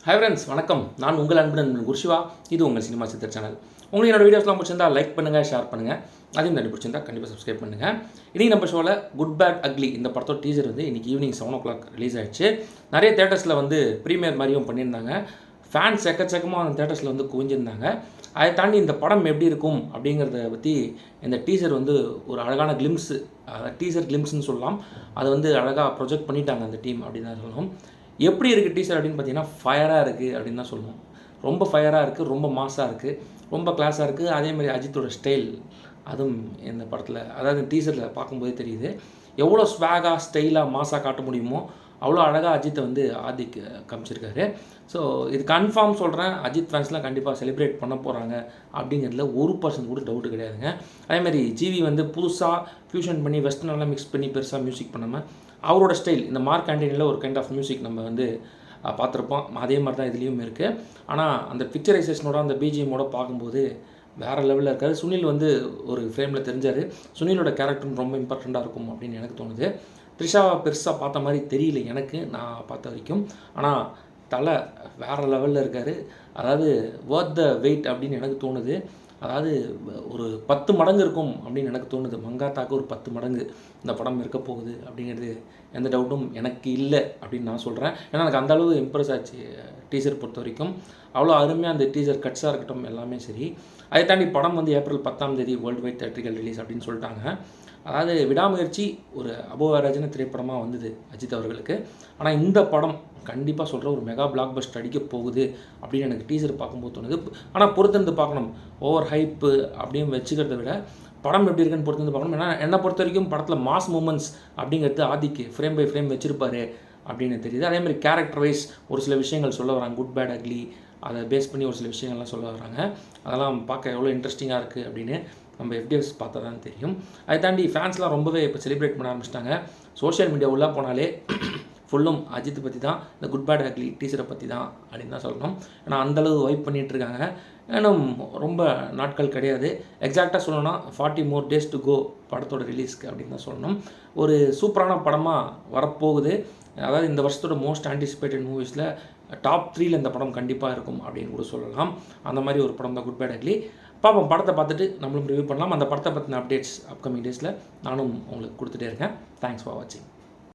Hi friends, வணக்கம். நான் உங்கள் அன்பு நண்பன் குர்ஷிவா. இது உங்கள் சினிமா சித்தர் சேனல். உங்களுக்கு என்னோட வீடியோஸ்லாம் பிடிச்சிருந்தா லைக் பண்ணுங்கள், ஷேர் பண்ணுங்கள். அதையும் தண்ணி பிடிச்சிருந்தா கண்டிப்பாக சப்ஸ்கிரைப் பண்ணுங்கள். இன்றைக்கி நம்ம ஷோவில் குட் பேட் அக்லி இந்த படத்தோட டீசர் வந்து இன்றைக்கி ஈவினிங் 7 o'clock ரிலீஸ் ஆகிடுச்சு. நிறைய தேட்டர்ஸில் வந்து ப்ரீமியர் மாதிரியும் பண்ணியிருந்தாங்க. ஃபேன்ஸ் எக்கச்சக்கமாக அந்த தேட்டர்ஸில் வந்து குவிஞ்சிருந்தாங்க. அதை தாண்டி இந்த படம் எப்படி இருக்கும் அப்படிங்கிறத பற்றி இந்த டீசர் வந்து ஒரு அழகான கிளிம்ஸு, டீசர் கிளிம்ஸ்ன்னு சொல்லலாம். அதை வந்து அழகாக ப்ரொஜெக்ட் பண்ணிட்டாங்க அந்த டீம் அப்படின்னு தான் சொல்லணும். எப்படி இருக்குது டீசர் அப்படின்னு பார்த்தீங்கன்னா ஃபயராக இருக்குது அப்படின்னு தான் சொல்லணும். ரொம்ப ஃபயராக இருக்குது, ரொம்ப மாஸாக இருக்குது, ரொம்ப கிளாஸாக இருக்குது. அதேமாதிரி அஜித்தோட ஸ்டைல் அதுவும் இந்த படத்தில், அதாவது டீசரில் பார்க்கும்போதே தெரியுது. எவ்வளோ ஸ்வாகாக ஸ்டைலாக மாஸாக காட்ட முடியுமோ அவ்வளோ அழகாக அஜித்தை வந்து ஆதிக்கு காமிச்சிருக்காரு. ஸோ இது கன்ஃபார்ம் சொல்கிறேன், அஜித் ஃபேன்ஸ்லாம் கண்டிப்பாக செலிப்ரேட் பண்ண போகிறாங்க அப்படிங்கிறதுல 1% கூட டவுட்டு கிடையாதுங்க. அதேமாதிரி ஜிவி வந்து புதுசாக ஃபியூஷன் பண்ணி வெஸ்டர்னெல்லாம் மிக்ஸ் பண்ணி பெருசாக மியூசிக் பண்ணாமல் அவரோட ஸ்டைல், இந்த மார்க் ஆண்டனியில் ஒரு கைண்ட் ஆஃப் மியூசிக் நம்ம வந்து பார்த்துருப்போம். அதே மாதிரி தான் இதுலேயும் இருக்குது. ஆனால் அந்த பிக்சரைசேஷனோட அந்த பிஜிஎம்மோட பார்க்கும்போது வேறு லெவலில் இருக்காது. சுனில் வந்து ஒரு ஃப்ரேமில் தெரிஞ்சார். சுனிலோட கேரக்டரும் ரொம்ப இம்பார்ட்டண்ட்டாக இருக்கும் அப்படின்னு எனக்கு தோணுது. த்ரிஷாவை பெருசாக பார்த்த மாதிரி தெரியல எனக்கு, நான் பார்த்த வரைக்கும். ஆனால் தலை வேறு லெவலில் இருக்கார். அதாவது வொர்த் த வெயிட் அப்படின்னு எனக்கு தோணுது. அதாவது ஒரு 10 மடங்கு இருக்கும் அப்படின்னு எனக்கு தோணுது. மங்காத்தாக்கு ஒரு 10 மடங்கு இந்த படம் இருக்க போகுது அப்படிங்கிறது எந்த டவுட்டும் எனக்கு இல்லை அப்படின்னு நான் சொல்கிறேன். ஏன்னா எனக்கு அந்தளவு இம்ப்ரெஸ் ஆச்சு டீசர் பொறுத்த வரைக்கும். அவ்வளோ அருமையாக அந்த டீசர் கட்ஸாக இருக்கட்டும் எல்லாமே சரி. அதை தாண்டி படம் வந்து April 10 world wide theatrical release அப்படின்னு சொல்லிட்டாங்க. அதாவது விடாமுயற்சி ஒரு அபோவராஜன திரைப்படமாக வந்தது அஜித் அவர்களுக்கு. ஆனால் இந்த படம் கண்டிப்பாக சொல்கிற ஒரு மெகா பிளாக் பஸ்டர் அடிக்க போகுது அப்படின்னு எனக்கு டீசர் பார்க்கும்போது தோணுது. ஆனால் பொறுத்திருந்து பார்க்கணும். ஓவர் ஹைப்பு அப்படின்னு வச்சுக்கிறத விட படம் எப்படி இருக்குன்னு பொறுத்திருந்து பார்க்கணும். ஏன்னா என்னை பொறுத்த வரைக்கும் படத்தில் மாஸ் மூமெண்ட்ஸ் அப்படிங்கிறது ஆதிக்கு ஃப்ரேம் பை ஃப்ரேம் வச்சுருப்பாரு அப்படின்னு தெரியுது. அதேமாதிரி கேரக்டர் வைஸ் ஒரு சில விஷயங்கள் சொல்ல வராங்க. குட் பேட் அக்லி அதை பேஸ் பண்ணி ஒரு சில விஷயங்கள்லாம் சொல்ல வராங்க. அதெல்லாம் பார்க்க எவ்வளோ இன்ட்ரெஸ்டிங்காக இருக்குது அப்படின்னு நம்ம எஃப்டிஎஸ் பார்த்தா தான் தெரியும். அதை தாண்டி ஃபேன்ஸ்லாம் ரொம்பவே இப்போ செலிப்ரேட் பண்ண ஆரம்பிச்சிட்டாங்க. சோஷியல் மீடியா உள்ளே போனாலே ஃபுல்லும் அஜித் பற்றி தான், இந்த குட் பேட் அக்லி டீசரை பற்றி தான் அப்படின்னு தான் சொல்லணும். ஏன்னா அந்தளவு வைப் பண்ணிகிட்ருக்காங்க. இன்னும் ரொம்ப நாட்கள் கிடையாது. எக்ஸாக்டாக சொல்லணும்னா 40 more days to go படத்தோட ரிலீஸ்க்கு அப்படின்னு தான் சொல்லணும். ஒரு சூப்பரான படமாக வரப்போகுது. அதாவது இந்த வருஷத்தோட மோஸ்ட் ஆன்டிசிபேட்டட் மூவிஸில் டாப் 3ல் இந்த படம் கண்டிப்பாக இருக்கும் அப்படின்னு கூட சொல்லலாம். அந்த மாதிரி ஒரு படம் தான் குட் பேட் அக்லி. பார்ப்போம், படத்தை பார்த்துட்டு நம்மளும் ரிவ்யூ பண்ணலாம். அந்த படத்தை பற்றின அப்டேட்ஸ் அப்கமிங் டேஸில் நானும் உங்களுக்கு கொடுத்துட்டே இருக்கேன். தேங்க்ஸ் ஃபார் வாட்சிங்.